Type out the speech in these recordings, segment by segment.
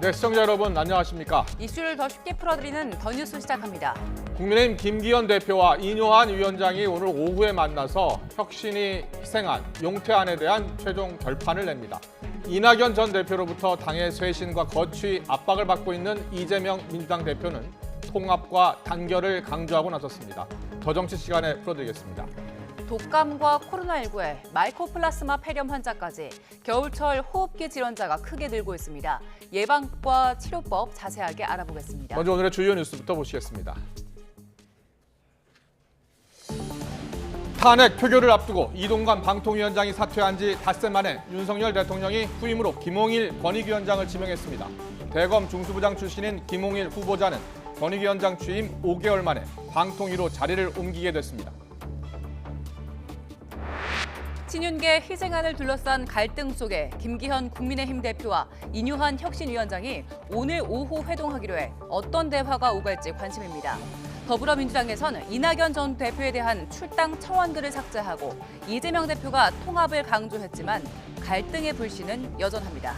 네, 시청자 여러분 안녕하십니까? 이슈를 더 쉽게 풀어드리는 더 뉴스 시작합니다. 국민의힘 김기현 대표와 이뇨한 위원장이 오늘 오후에 만나서 혁신이 희생한 용태안에 대한 최종 결판을 냅니다. 이낙연 전 대표로부터 당의 쇄신과 거취 압박을 받고 있는 이재명 민주당 대표는 통합과 단결을 강조하고 나섰습니다. 더 정치 시간에 풀어드리겠습니다. 독감과 코로나19에 마이코플라스마 폐렴 환자까지 겨울철 호흡기 질환자가 크게 늘고 있습니다. 예방과 치료법 자세하게 알아보겠습니다. 먼저 오늘의 주요 뉴스부터 보시겠습니다. 탄핵 표결을 앞두고 이동관 방통위원장이 사퇴한 지 닷새 만에 윤석열 대통령이 후임으로 김홍일 권익위원장을 지명했습니다. 대검 중수부장 출신인 김홍일 후보자는 권익위원장 취임 5개월 만에 방통위로 자리를 옮기게 됐습니다. 친윤계 희생안을 둘러싼 갈등 속에 김기현 국민의힘 대표와 이뇨한 혁신위원장이 오늘 오후 회동하기로 해 어떤 대화가 오갈지 관심입니다. 더불어민주당에서는 이낙연 전 대표에 대한 출당 청원글을 삭제하고 이재명 대표가 통합을 강조했지만 갈등의 불씨는 여전합니다.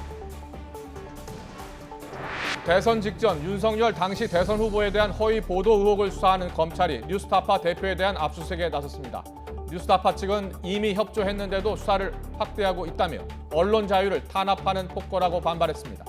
대선 직전 윤석열 당시 대선 후보에 대한 허위 보도 의혹을 수사하는 검찰이 뉴스타파 대표에 대한 압수수색에 나섰습니다. 뉴스타파 측은 이미 협조했는데도 수사를 확대하고 있다며 언론 자유를 탄압하는 폭거라고 반발했습니다.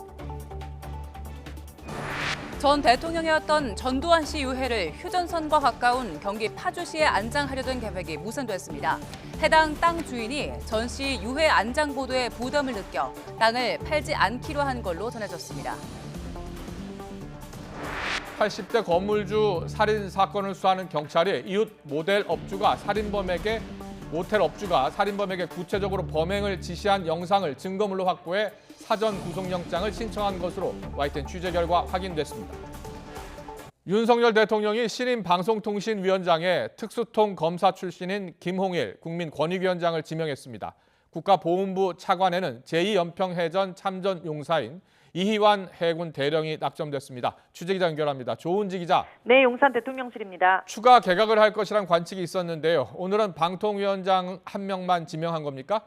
전 대통령이었던 전두환 씨 유해를 휴전선과 가까운 경기 파주시에 안장하려던 계획이 무산됐습니다. 해당 땅 주인이 전 씨 유해 안장 보도에 부담을 느껴 땅을 팔지 않기로 한 걸로 전해졌습니다. 80대 건물주 살인 사건을 수사하는 경찰이 이웃 모텔 업주가 살인범에게 구체적으로 범행을 지시한 영상을 증거물로 확보해 사전 구속영장을 신청한 것으로 YTN 취재 결과 확인됐습니다. 윤석열 대통령이 신임 방송통신위원장에 특수통 검사 출신인 김홍일 국민권익위원장을 지명했습니다. 국가보훈부 차관에는 제2연평해전 참전 용사인 이희환 해군 대령이 낙점됐습니다. 취재기자 연결합니다. 조은지 기자. 네, 용산 대통령실입니다. 추가 개각을 할 것이란 관측이 있었는데요. 오늘은 방통위원장 한 명만 지명한 겁니까?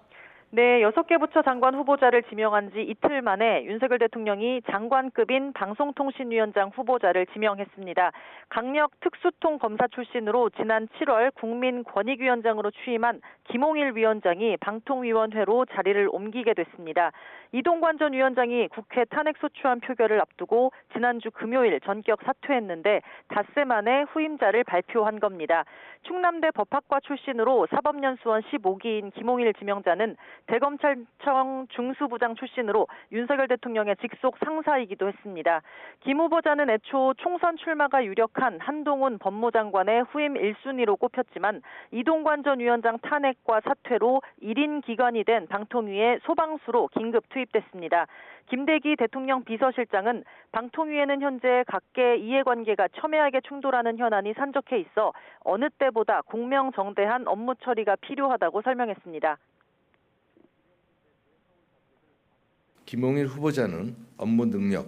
네, 6개 부처 장관 후보자를 지명한 지 이틀 만에 윤석열 대통령이 장관급인 방송통신위원장 후보자를 지명했습니다. 강력 특수통 검사 출신으로 지난 7월 국민권익위원장으로 취임한 김홍일 위원장이 방통위원회로 자리를 옮기게 됐습니다. 이동관 전 위원장이 국회 탄핵소추안 표결을 앞두고 지난주 금요일 전격 사퇴했는데 닷새 만에 후임자를 발표한 겁니다. 충남대 법학과 출신으로 사법연수원 15기인 김홍일 지명자는 대검찰청 중수부장 출신으로 윤석열 대통령의 직속 상사이기도 했습니다. 김 후보자는 애초 총선 출마가 유력한 한동훈 법무장관의 후임 1순위로 꼽혔지만 이동관 전 위원장 탄핵과 사퇴로 1인 기관이 된 방통위의 소방수로 긴급 투입됐습니다. 김대기 대통령 비서실장은 방통위에는 현재 각계 이해관계가 첨예하게 충돌하는 현안이 산적해 있어 어느 때보다 공명정대한 업무 처리가 필요하다고 설명했습니다. 김홍일 후보자는 업무 능력,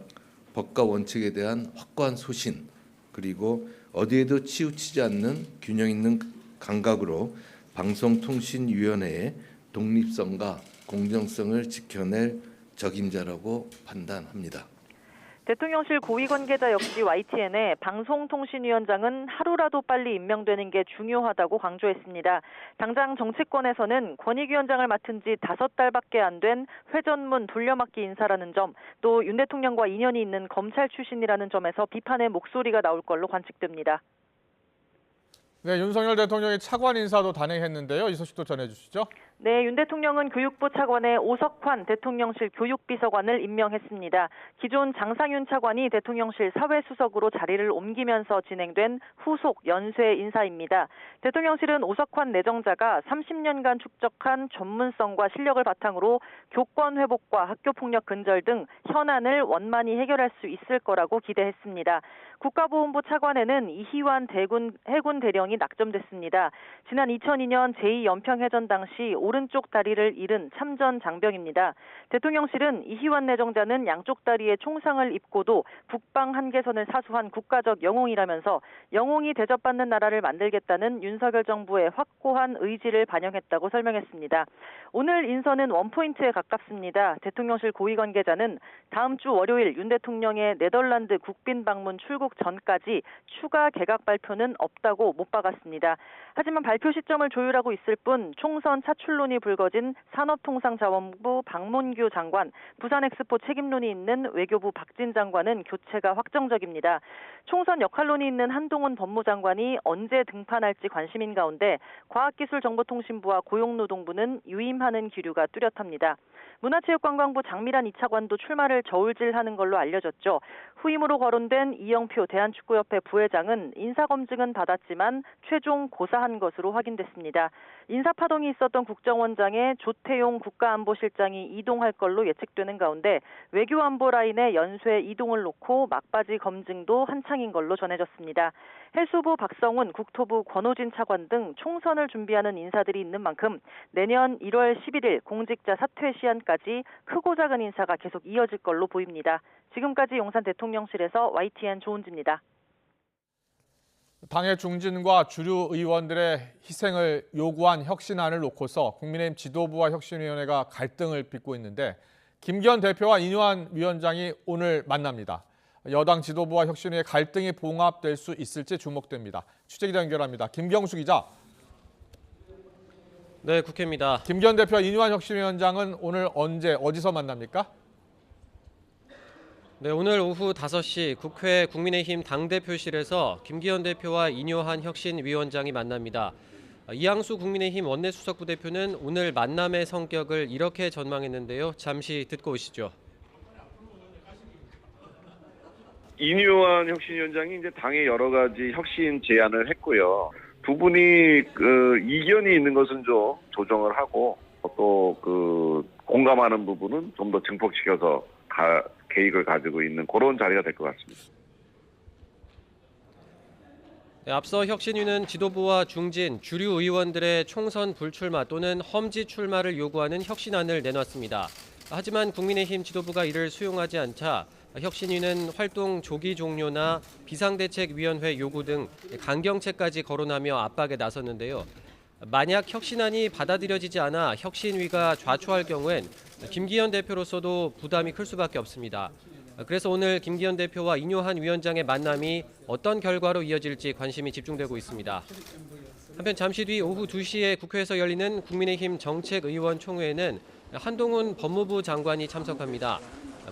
법과 원칙에 대한 확고한 소신, 그리고 어디에도 치우치지 않는 균형 있는 감각으로 방송통신위원회의 독립성과 공정성을 지켜낼 적임자라고 판단합니다. 대통령실 고위 관계자 역시 YTN에 방송통신위원장은 하루라도 빨리 임명되는 게 중요하다고 강조했습니다. 당장 정치권에서는 권익위원장을 맡은 지 5달밖에 안 된 회전문 돌려막기 인사라는 점, 또 윤 대통령과 인연이 있는 검찰 출신이라는 점에서 비판의 목소리가 나올 걸로 관측됩니다. 네, 윤석열 대통령이 차관 인사도 단행했는데요. 이 소식도 전해주시죠. 네, 윤 대통령은 교육부 차관에 오석환 대통령실 교육비서관을 임명했습니다. 기존 장상윤 차관이 대통령실 사회수석으로 자리를 옮기면서 진행된 후속 연쇄 인사입니다. 대통령실은 오석환 내정자가 30년간 축적한 전문성과 실력을 바탕으로 교권 회복과 학교폭력 근절 등 현안을 원만히 해결할 수 있을 거라고 기대했습니다. 국가보훈부 차관에는 이희환 해군 대령이 낙점됐습니다. 지난 2002년 제2연평해전 당시 오른쪽 다리를 잃은 참전 장병입니다. 대통령실은 이희환 내정자는 양쪽 다리에 총상을 입고도 북방 한계선을 사수한 국가적 영웅이라면서 영웅이 대접받는 나라를 만들겠다는 윤석열 정부의 확고한 의지를 반영했다고 설명했습니다. 오늘 인선은 원포인트에 가깝습니다. 대통령실 고위 관계자는 다음 주 월요일 윤 대통령의 네덜란드 국빈 방문 출국 전까지 추가 개각 발표는 없다고 못 박았습니다. 하지만 발표 시점을 조율하고 있을 뿐 총선 차출론이 불거진 산업통상자원부 박문규 장관, 부산엑스포 책임론이 있는 외교부 박진 장관은 교체가 확정적입니다. 총선 역할론이 있는 한동훈 법무장관이 언제 등판할지 관심인 가운데 과학기술정보통신부와 고용노동부는 유임하는 기류가 뚜렷합니다. 문화체육관광부 장미란 2차관도 출마를 저울질하는 걸로 알려졌죠. 후임으로 거론된 이영표 대한축구협회 부회장은 인사검증은 받았지만 최종 고사한 것으로 확인됐습니다. 인사파동이 있었던 국정원장에 조태용 국가안보실장이 이동할 걸로 예측되는 가운데 외교안보 라인의 연쇄 이동을 놓고 막바지 검증도 한창인 걸로 전해졌습니다. 해수부 박성훈, 국토부 권오진 차관 등 총선을 준비하는 인사들이 있는 만큼 내년 1월 11일 공직자 사퇴 시한까지 크고 작은 인사가 계속 이어질 걸로 보입니다. 지금까지 용산 대통령실에서 YTN 조은지입니다. 당의 중진과 주류 의원들의 희생을 요구한 혁신안을 놓고서 국민의힘 지도부와 혁신위원회가 갈등을 빚고 있는데 김기현 대표와 이뉴한 위원장이 오늘 만납니다. 여당 지도부와 혁신위의 갈등이 봉합될 수 있을지 주목됩니다. 취재기자 연결합니다. 김경수 기자. 네, 국회입니다. 김기현 대표와 이뉴한 혁신위원장은 오늘 언제 어디서 만납니까? 네, 오늘 오후 5시 국회 국민의힘 당대표실에서 김기현 대표와 이뉴한 혁신위원장이 만납니다. 이양수 국민의힘 원내수석 부대표는 오늘 만남의 성격을 이렇게 전망했는데요. 잠시 듣고 오시죠. 이뉴한 혁신위원장이 이제 당의 여러 가지 혁신 제안을 했고요. 두 분이 이견이 있는 것은 좀 조정을 하고 또 공감하는 부분은 좀 더 증폭시켜서 계획을 가지고 있는 그런 자리가 될 것 같습니다. 네, 앞서 혁신위는 지도부와 중진, 주류 의원들의 총선 불출마 또는 험지 출마를 요구하는 혁신안을 내놨습니다. 하지만 국민의힘 지도부가 이를 수용하지 않자 혁신위는 활동 조기 종료나 비상대책위원회 요구 등 강경책까지 거론하며 압박에 나섰는데요. 만약 혁신안이 받아들여지지 않아 혁신위가 좌초할 경우엔 김기현 대표로서도 부담이 클 수밖에 없습니다. 그래서 오늘 김기현 대표와 이뉴한 위원장의 만남이 어떤 결과로 이어질지 관심이 집중되고 있습니다. 한편 잠시 뒤 오후 2시에 국회에서 열리는 국민의힘 정책의원총회에는 한동훈 법무부 장관이 참석합니다.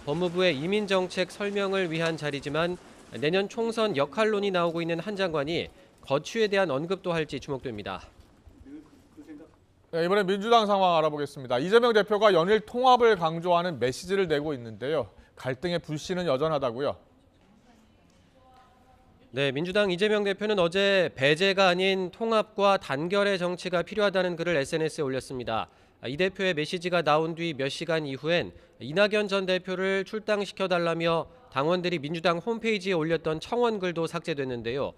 법무부의 이민정책 설명을 위한 자리지만 내년 총선 역할론이 나오고 있는 한 장관이 거취에 대한 언급도 할지 주목됩니다. 네, 이번엔 민주당 상황 알아보겠습니다. 이재명 대표가 연일 통합을 강조하는 메시지를 내고 있는데요. 갈등의 불씨는 여전하다고요? 네, 민주당 이재명 대표는 어제 배제가 아닌 통합과 단결의 정치가 필요하다는 글을 SNS에 올렸습니다. 이 대표의 메시지가 나온 뒤 몇 시간 이후엔 이낙연 전 대표를 출당시켜달라며 당원들이 민주당 홈페이지에 올렸던 청원글도 삭제됐는데요.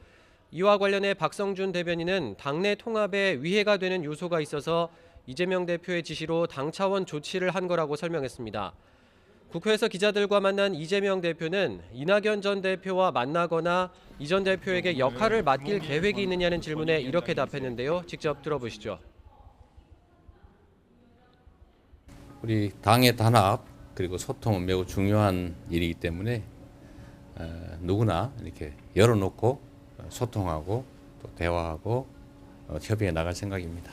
이와 관련해 박성준 대변인은 당내 통합에 위해가 되는 요소가 있어서 이재명 대표의 지시로 당 차원 조치를 한 거라고 설명했습니다. 국회에서 기자들과 만난 이재명 대표는 이낙연 전 대표와 만나거나 이 전 대표에게 역할을 맡길 계획이 있느냐는 질문에 이렇게 답했는데요. 직접 들어보시죠. 우리 당의 단합 그리고 소통은 매우 중요한 일이기 때문에 누구나 이렇게 열어놓고 소통하고 또 대화하고 협의해 나갈 생각입니다.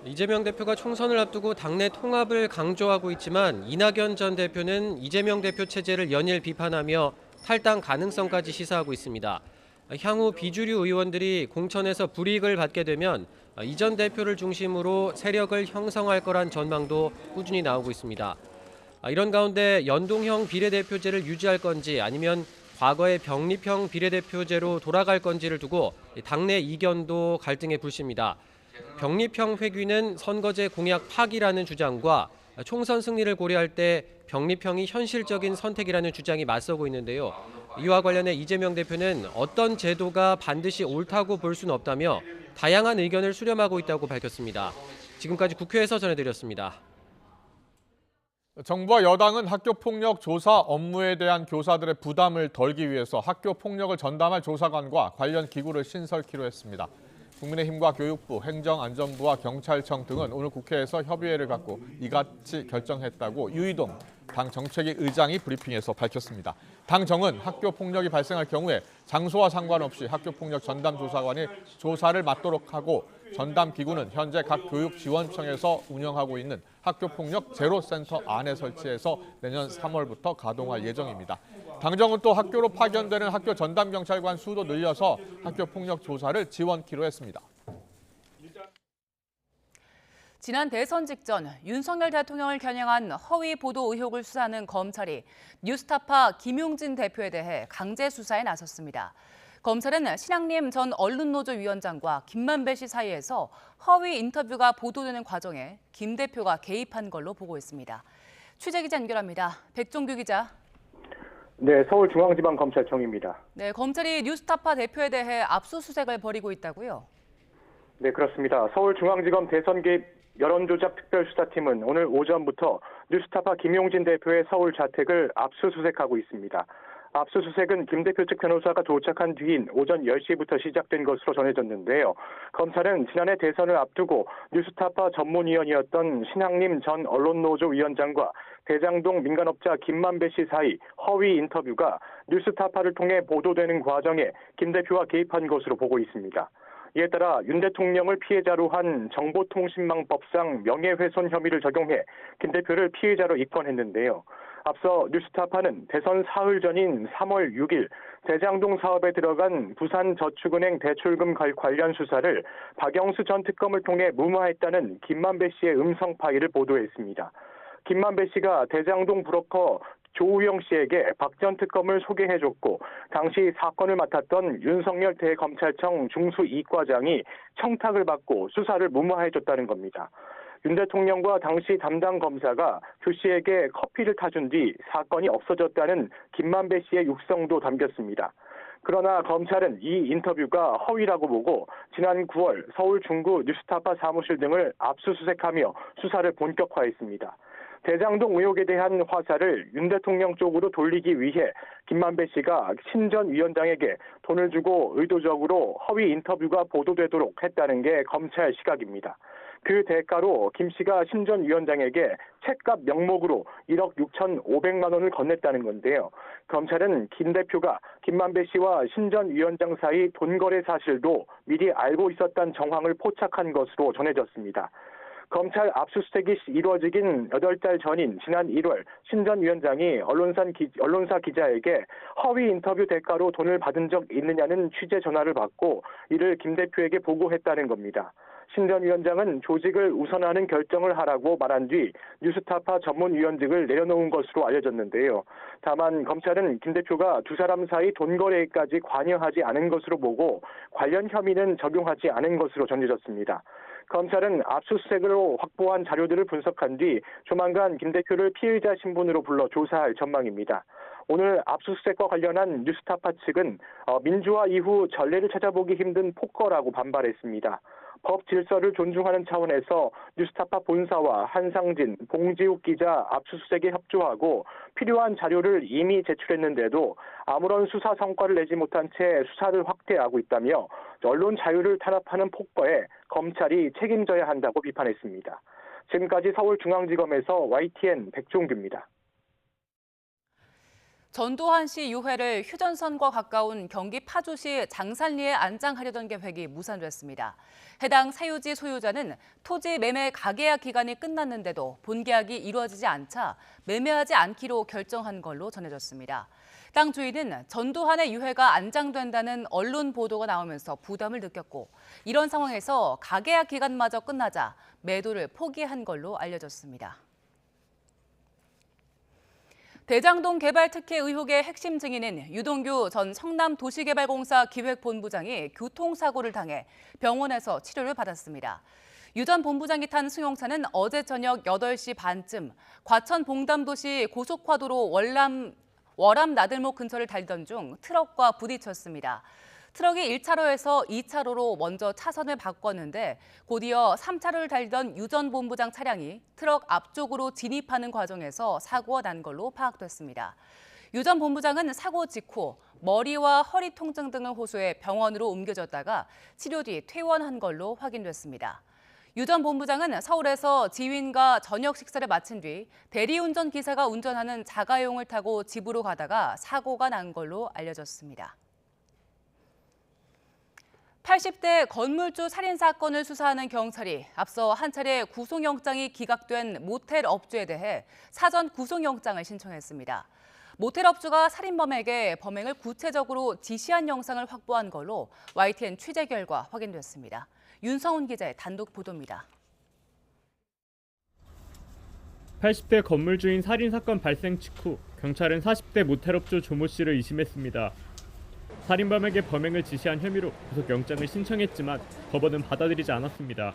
이재명 대표가 총선을 앞두고 당내 통합을 강조하고 있지만 이낙연 전 대표는 이재명 대표 체제를 연일 비판하며 탈당 가능성까지 시사하고 있습니다. 향후 비주류 의원들이 공천에서 불이익을 받게 되면 이 전 대표를 중심으로 세력을 형성할 거란 전망도 꾸준히 나오고 있습니다. 이런 가운데 연동형 비례대표제를 유지할 건지 아니면 과거의 병립형 비례대표제로 돌아갈 건지를 두고 당내 이견도 갈등의 불씨입니다. 병립형 회귀는 선거제 공약 파기라는 주장과 총선 승리를 고려할 때 병립형이 현실적인 선택이라는 주장이 맞서고 있는데요. 이와 관련해 이재명 대표는 어떤 제도가 반드시 옳다고 볼 수는 없다며 다양한 의견을 수렴하고 있다고 밝혔습니다. 지금까지 국회에서 전해드렸습니다. 정부와 여당은 학교폭력 조사 업무에 대한 교사들의 부담을 덜기 위해서 학교폭력을 전담할 조사관과 관련 기구를 신설키로 했습니다. 국민의힘과 교육부, 행정안전부와 경찰청 등은 오늘 국회에서 협의회를 갖고 이같이 결정했다고 유이동 당 정책위 의장이 브리핑에서 밝혔습니다. 당정은 학교폭력이 발생할 경우에 장소와 상관없이 학교폭력 전담 조사관이 조사를 맡도록 하고 전담 기구는 현재 각 교육지원청에서 운영하고 있는 학교폭력 제로센터 안에 설치해서 내년 3월부터 가동할 예정입니다. 당정은 또 학교로 파견되는 학교 전담 경찰관 수도 늘려서 학교폭력 조사를 지원키로 했습니다. 지난 대선 직전 윤석열 대통령을 겨냥한 허위 보도 의혹을 수사하는 검찰이 뉴스타파 김용진 대표에 대해 강제 수사에 나섰습니다. 검찰은 신학림 전 언론노조 위원장과 김만배 씨 사이에서 허위 인터뷰가 보도되는 과정에 김 대표가 개입한 걸로 보고 있습니다. 취재기자 연결합니다. 백종규 기자. 네, 서울중앙지방검찰청입니다. 네, 검찰이 뉴스타파 대표에 대해 압수수색을 벌이고 있다고요? 네, 그렇습니다. 서울중앙지검 대선 개입 여론조작 특별수사팀은 오늘 오전부터 뉴스타파 김용진 대표의 서울 자택을 압수수색하고 있습니다. 압수수색은 김 대표 측 변호사가 도착한 뒤인 오전 10시부터 시작된 것으로 전해졌는데요. 검찰은 지난해 대선을 앞두고 뉴스타파 전문위원이었던 신학림 전 언론노조 위원장과 대장동 민간업자 김만배 씨 사이 허위 인터뷰가 뉴스타파를 통해 보도되는 과정에 김 대표가 개입한 것으로 보고 있습니다. 이에 따라 윤 대통령을 피해자로 한 정보통신망법상 명예훼손 혐의를 적용해 김 대표를 피해자로 입건했는데요. 앞서 뉴스타파는 대선 사흘 전인 3월 6일 대장동 사업에 들어간 부산저축은행 대출금 관련 수사를 박영수 전 특검을 통해 무마했다는 김만배 씨의 음성 파일을 보도했습니다. 김만배 씨가 대장동 브로커 조우영 씨에게 박 전 특검을 소개해줬고 당시 사건을 맡았던 윤석열 대검찰청 중수 2과장이 청탁을 받고 수사를 무마해줬다는 겁니다. 윤 대통령과 당시 담당 검사가 조 씨에게 커피를 타준 뒤 사건이 없어졌다는 김만배 씨의 육성도 담겼습니다. 그러나 검찰은 이 인터뷰가 허위라고 보고 지난 9월 서울 중구 뉴스타파 사무실 등을 압수수색하며 수사를 본격화했습니다. 대장동 의혹에 대한 화살을 윤 대통령 쪽으로 돌리기 위해 김만배 씨가 신 전 위원장에게 돈을 주고 의도적으로 허위 인터뷰가 보도되도록 했다는 게 검찰 시각입니다. 그 대가로 김 씨가 신 전 위원장에게 책값 명목으로 1억 6,500만 원을 건넸다는 건데요. 검찰은 김 대표가 김만배 씨와 신 전 위원장 사이 돈 거래 사실도 미리 알고 있었다는 정황을 포착한 것으로 전해졌습니다. 검찰 압수수색이 이루어지긴 8달 전인 지난 1월 신 전 위원장이 언론사 기자에게 허위 인터뷰 대가로 돈을 받은 적 있느냐는 취재 전화를 받고 이를 김 대표에게 보고했다는 겁니다. 신 전 위원장은 조직을 우선하는 결정을 하라고 말한 뒤 뉴스타파 전문위원직을 내려놓은 것으로 알려졌는데요. 다만 검찰은 김 대표가 두 사람 사이 돈 거래까지 관여하지 않은 것으로 보고 관련 혐의는 적용하지 않은 것으로 전해졌습니다. 검찰은 압수수색으로 확보한 자료들을 분석한 뒤 조만간 김 대표를 피의자 신분으로 불러 조사할 전망입니다. 오늘 압수수색과 관련한 뉴스타파 측은 민주화 이후 전례를 찾아보기 힘든 폭거라고 반발했습니다. 법 질서를 존중하는 차원에서 뉴스타파 본사와 한상진, 봉지욱 기자 압수수색에 협조하고 필요한 자료를 이미 제출했는데도 아무런 수사 성과를 내지 못한 채 수사를 확대하고 있다며 언론 자유를 탄압하는 폭거에 검찰이 책임져야 한다고 비판했습니다. 지금까지 서울중앙지검에서 YTN 백종규입니다. 전두환 씨 유해를 휴전선과 가까운 경기 파주시 장산리에 안장하려던 계획이 무산됐습니다. 해당 사유지 소유자는 토지 매매 가계약 기간이 끝났는데도 본계약이 이루어지지 않자 매매하지 않기로 결정한 걸로 전해졌습니다. 땅 주인은 전두환의 유해가 안장된다는 언론 보도가 나오면서 부담을 느꼈고 이런 상황에서 가계약 기간마저 끝나자 매도를 포기한 걸로 알려졌습니다. 대장동 개발 특혜 의혹의 핵심 증인인 유동규 전 성남도시개발공사 기획본부장이 교통사고를 당해 병원에서 치료를 받았습니다. 유 전 본부장이 탄 승용차는 어제 저녁 8시 반쯤 과천 봉담도시 고속화도로 월암 나들목 근처를 달리던 중 트럭과 부딪혔습니다. 트럭이 1차로에서 2차로로 먼저 차선을 바꿨는데 곧이어 3차로를 달리던 유 전 본부장 차량이 트럭 앞쪽으로 진입하는 과정에서 사고가 난 걸로 파악됐습니다. 유 전 본부장은 사고 직후 머리와 허리 통증 등을 호소해 병원으로 옮겨졌다가 치료 뒤 퇴원한 걸로 확인됐습니다. 유 전 본부장은 서울에서 지인과 저녁 식사를 마친 뒤 대리운전 기사가 운전하는 자가용을 타고 집으로 가다가 사고가 난 걸로 알려졌습니다. 80대 건물주 살인 사건을 수사하는 경찰이 앞서 한 차례 구속영장이 기각된 모텔 업주에 대해 사전 구속영장을 신청했습니다. 모텔 업주가 살인범에게 범행을 구체적으로 지시한 영상을 확보한 걸로 YTN 취재 결과 확인됐습니다. 윤성훈 기자의 단독 보도입니다. 80대 건물주인 살인사건 발생 직후 경찰은 40대 모텔업주 조모 씨를 이심했습니다. 살인범에게 범행을 지시한 혐의로 구속영장을 신청했지만 법원은 받아들이지 않았습니다.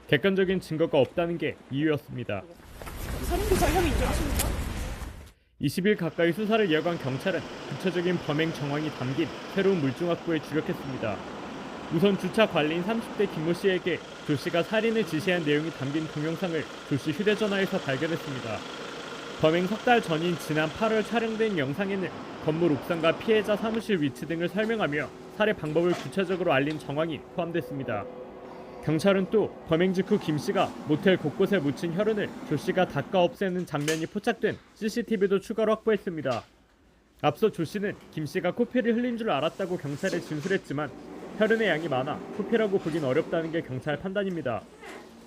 객관적인 증거가 없다는 게 이유였습니다. 살인교사 혐의 인정하십니까? 20일 가까이 수사를 이어간 경찰은 구체적인 범행 정황이 담긴 새로운 물증 확보에 주력했습니다. 우선 주차 관리인 30대 김모 씨에게 조 씨가 살인을 지시한 내용이 담긴 동영상을 조 씨 휴대전화에서 발견했습니다. 범행 석 달 전인 지난 8월 촬영된 영상에는 건물 옥상과 피해자 사무실 위치 등을 설명하며 살해 방법을 구체적으로 알린 정황이 포함됐습니다. 경찰은 또 범행 직후 김 씨가 모텔 곳곳에 묻힌 혈흔을 조 씨가 닦아 없애는 장면이 포착된 CCTV도 추가로 확보했습니다. 앞서 조 씨는 김 씨가 코피를 흘린 줄 알았다고 경찰에 진술했지만 혈흔의 양이 많아 코피라고 보긴 어렵다는 게 경찰 판단입니다.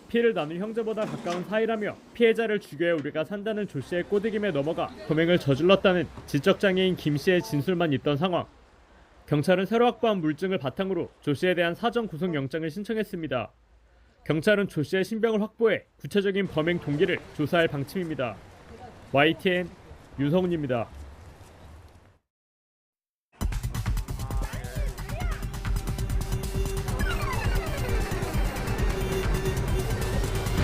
피해를 나눈 형제보다 가까운 사이라며 피해자를 죽여야 우리가 산다는 조 씨의 꼬드김에 넘어가 범행을 저질렀다는 지적장애인 김 씨의 진술만 있던 상황. 경찰은 새로 확보한 물증을 바탕으로 조 씨에 대한 사전 구속영장을 신청했습니다. 경찰은 조 씨의 신병을 확보해 구체적인 범행 동기를 조사할 방침입니다. YTN 윤성훈입니다.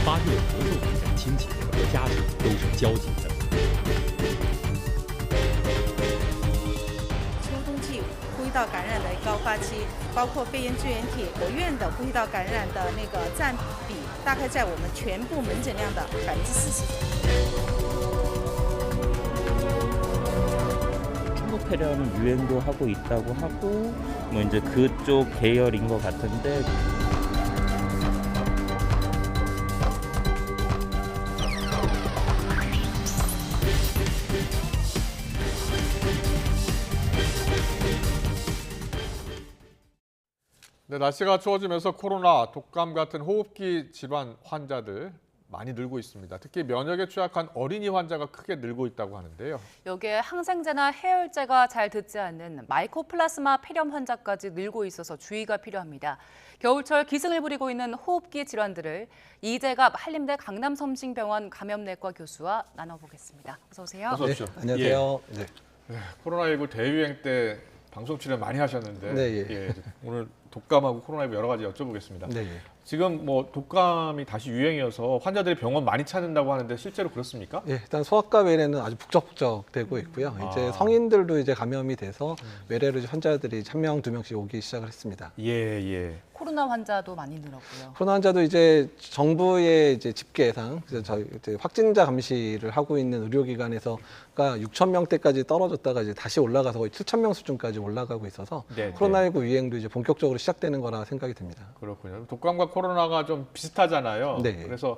8月无数的亲戚和家属都是焦急的。秋冬季呼吸道感染的高发期，包括肺炎支原体活跃的呼吸道感染的那个占比，大概在我们全部门诊量的40%。 한국 폐렴 유행도 하고 있다고 하고 뭐 이제 그쪽 계열인 것 같은데. 네, 날씨가 추워지면서 코로나, 독감 같은 호흡기 질환 환자들 많이 늘고 있습니다. 특히 면역에 취약한 어린이 환자가 크게 늘고 있다고 하는데요. 여기에 항생제나 해열제가 잘 듣지 않는 마이코플라스마 폐렴 환자까지 늘고 있어서 주의가 필요합니다. 겨울철 기승을 부리고 있는 호흡기 질환들을 이재갑 한림대 강남섬싱병원 감염내과 교수와 나눠보겠습니다. 어서 오세요. 어서 오십시오. 네, 안녕하세요. 네. 코로나19 대유행 때 방송 출연 많이 하셨는데 네, 예, 오늘 독감하고 코로나19 여러 가지 여쭤보겠습니다. 네. 지금 뭐 독감이 다시 유행이어서 환자들이 병원 많이 찾는다고 하는데 실제로 그렇습니까? 예, 일단 소아과 외래는 아주 북적북적 되고 있고요. 이제 성인들도 이제 감염이 돼서 외래로 환자들이 1명, 2명씩 오기 시작을 했습니다. 예. 코로나 환자도 많이 늘었고요. 코로나 환자도 이제 정부의 이제 집계상 저희 이제 확진자 감시를 하고 있는 의료기관에서가 6,000명대까지 떨어졌다가 이제 다시 올라가서 거의 7,000명 수준까지 올라가고 있어서 코로나19 유행도 이제 본격적으로 시작되는 거라 생각이 듭니다. 그렇군요. 독감과 코로나가 좀 비슷하잖아요. 네. 그래서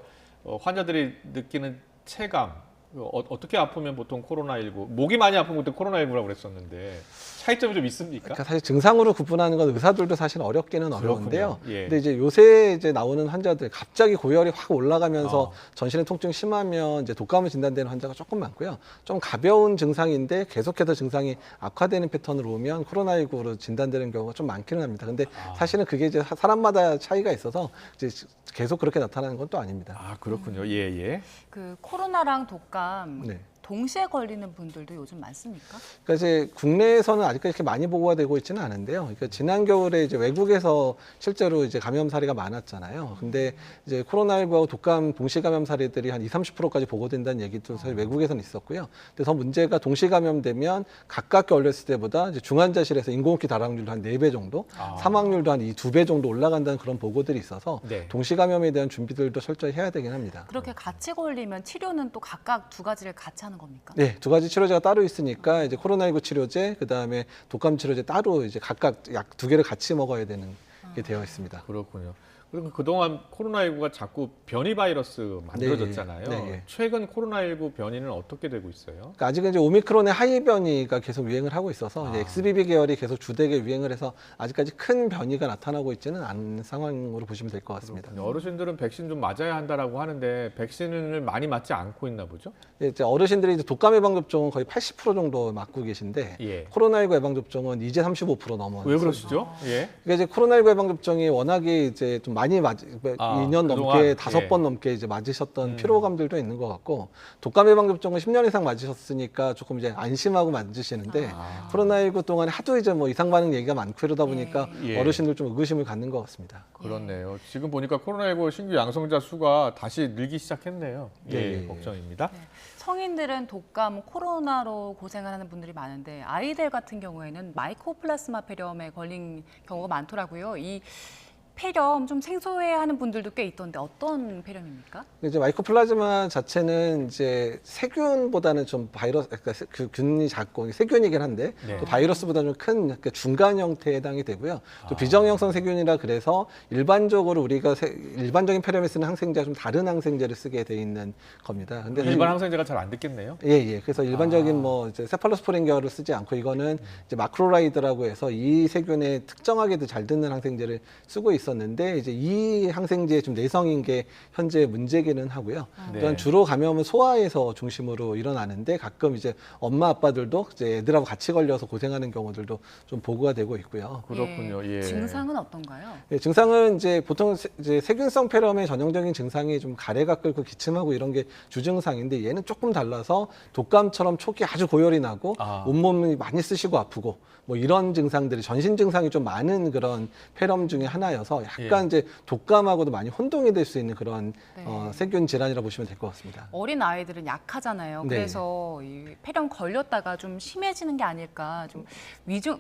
환자들이 느끼는 체감, 어떻게 아프면 보통 코로나19, 목이 많이 아프면 그때 코로나19라고 그랬었는데 차이점이 좀 있습니까? 그러니까 사실 증상으로 구분하는 건 의사들도 사실 어렵기는 어려운데요. 예. 근데 이제 요새 이제 나오는 환자들 갑자기 고열이 확 올라가면서 전신의 통증이 심하면 이제 독감을 진단되는 환자가 조금 많고요. 좀 가벼운 증상인데 계속해서 증상이 악화되는 패턴으로 오면 코로나19로 진단되는 경우가 좀 많기는 합니다. 근데 사실은 그게 이제 사람마다 차이가 있어서 이제 계속 그렇게 나타나는 건 또 아닙니다. 그렇군요. 예. 그 코로나랑 독감 네. 동시에 걸리는 분들도 요즘 많습니까? 그러니까 이제 국내에서는 아직까지 이렇게 많이 보고가 되고 있지는 않은데요. 그러니까 지난 겨울에 이제 외국에서 실제로 이제 감염 사례가 많았잖아요. 근데 이제 코로나19하고 독감 동시 감염 사례들이 한 20-30%까지 보고된다는 얘기도 사실 외국에서는 있었고요. 근데 더 문제가 동시 감염되면 가깝게 걸렸을 때보다 이제 중환자실에서 인공호흡기 다락률도 한 4배 정도, 사망률도 한 2배 정도 올라간다는 그런 보고들이 있어서 네. 동시 감염에 대한 준비들도 철저히 해야 되긴 합니다. 그렇게 같이 걸리면 치료는 또 각각 두 가지를 같이 하는 겁니까? 네, 두 가지 치료제가 따로 있으니까 이제 코로나19 치료제, 그다음에 독감 치료제 따로 이제 각각 약 2개를 같이 먹어야 되는 게 되어 있습니다. 그렇군요. 그리고 그동안 코로나19가 자꾸 변이 바이러스 만들어졌잖아요. 네. 최근 코로나19 변이는 어떻게 되고 있어요? 그러니까 아직은 이제 오미크론의 하이 변이가 계속 유행을 하고 있어서 이제 XBB 계열이 계속 주되게 유행을 해서 아직까지 큰 변이가 나타나고 있지는 않은 상황으로 보시면 될 것 같습니다. 그렇군요. 어르신들은 백신 좀 맞아야 한다라고 하는데 백신을 많이 맞지 않고 있나 보죠? 예, 이제 어르신들이 이제 독감 예방 접종은 거의 80% 정도 맞고 계신데 예. 코로나19 예방 접종은 이제 35% 넘어요. 왜 그러시죠? 예. 그러니까 이제 코로나19 예방 접종이 워낙에 이제 좀 많이 2년 넘게 5번 넘게 이제 맞으셨던 피로감들도 있는 것 같고 독감 예방 접종은 10년 이상 맞으셨으니까 조금 이제 안심하고 맞으시는데 코로나19 동안에 하도 이제 뭐 이상 반응 얘기가 많고 이러다 보니까 예. 어르신들 좀 의구심을 갖는 것 같습니다. 그렇네요. 지금 보니까 코로나19 신규 양성자 수가 다시 늘기 시작했네요. 예. 걱정입니다. 네. 성인들은 독감, 코로나로 고생하는 분들이 많은데 아이들 같은 경우에는 마이코플라스마 폐렴에 걸린 경우가 많더라고요. 이 폐렴 좀 생소해하는 분들도 꽤 있던데 어떤 폐렴입니까? 이제 마이코플라즈마 자체는 이제 세균보다는 좀 바이러스, 그러니까 그 균이 작고 세균이긴 한데 네. 또 바이러스보다 좀 큰 그러니까 중간 형태에 해당이 되고요. 또 비정형성 세균이라 그래서 일반적으로 우리가 일반적인 폐렴에 쓰는 항생제와 좀 다른 항생제를 쓰게 돼 있는 겁니다. 근데 일반 항생제가 잘 안 듣겠네요. 예. 그래서 일반적인 뭐 이제 세팔로스포린 계열을 쓰지 않고 이거는 이제 마크로라이드라고 해서 이 세균에 특정하게도 잘 듣는 항생제를 쓰고 있었는데 이제 이 항생제의 좀 내성인 게 현재 문제기는 하고요. 네. 또한 주로 감염은 소아에서 중심으로 일어나는데 가끔 이제 엄마 아빠들도 이제 애들하고 같이 걸려서 고생하는 경우들도 좀 보고가 되고 있고요. 그렇군요. 예. 증상은 어떤가요? 예, 증상은 이제 보통 이제 세균성 폐렴의 전형적인 증상이 좀 가래가 끓고 기침하고 이런 게 주증상인데 얘는 조금 달라서 독감처럼 초기 아주 고열이 나고 온몸이 많이 쓰시고 아프고 뭐 이런 증상들이 전신 증상이 좀 많은 그런 폐렴 중에 하나여서 약간 이제 독감하고도 많이 혼동이 될 수 있는 그런 세균 질환이라 보시면 될 것 같습니다. 어린 아이들은 약하잖아요. 네. 그래서 이 폐렴 걸렸다가 좀 심해지는 게 아닐까, 좀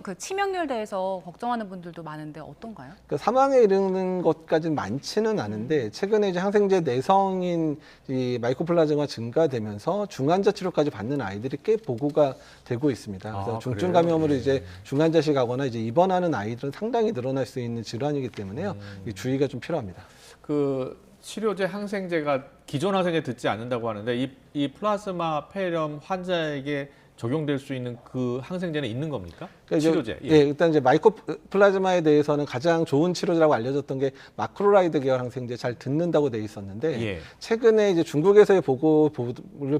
그 치명률 대해서 걱정하는 분들도 많은데 어떤가요? 그러니까 사망에 이르는 것까지는 많지는 않은데 최근에 이제 항생제 내성인 이 마이코플라즈마가 증가되면서 중환자 치료까지 받는 아이들이 꽤 보고가 되고 있습니다. 그래서 중증 그래요? 감염으로 이제 중환자실 가거나 이제 입원하는 아이들은 상당히 늘어날 수 있는 질환이기 때문에요. 이 주의가 좀 필요합니다. 그 치료제 항생제가 기존 항생제 듣지 않는다고 하는데 이 플라즈마 폐렴 환자에게 적용될 수 있는 그 항생제는 있는 겁니까? 그러니까 치료제. 예, 일단 이제 마이코플라즈마에 대해서는 가장 좋은 치료제라고 알려졌던 게 마크로라이드 계열 항생제 잘 듣는다고 돼 있었는데 최근에 이제 중국에서의 보고를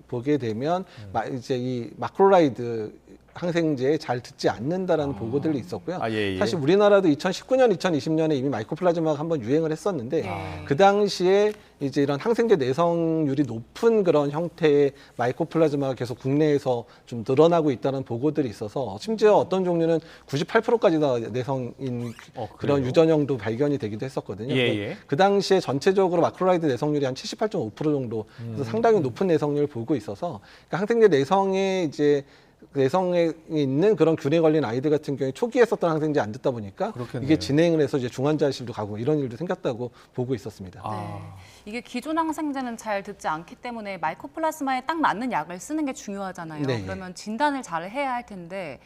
보게 되면 이제 이 마크로라이드 항생제에 잘 듣지 않는다라는 보고들이 있었고요. 사실 우리나라도 2019년, 2020년에 이미 마이코플라즈마가 한번 유행을 했었는데 그 당시에 이제 이런 항생제 내성률이 높은 그런 형태의 마이코플라즈마가 계속 국내에서 좀 늘어나고 있다는 보고들이 있어서 심지어 어떤 종류는 98%까지 다 내성인 그런 유전형도 발견이 되기도 했었거든요. 그 당시에 전체적으로 마크로라이드 내성률이 한 78.5% 정도 그래서 상당히 높은 내성률을 보고 있어서 그러니까 항생제 내성에 이제 내성에 있는 그런 균에 걸린 아이들 같은 경우에 초기에 썼던 항생제 안 듣다 보니까 이게 진행을 해서 이제 중환자실도 가고 이런 일도 생겼다고 보고 있었습니다. 네. 이게 기존 항생제는 잘 듣지 않기 때문에 마이코플라스마에 딱 맞는 약을 쓰는 게 중요하잖아요. 네. 그러면 진단을 잘 해야 할 텐데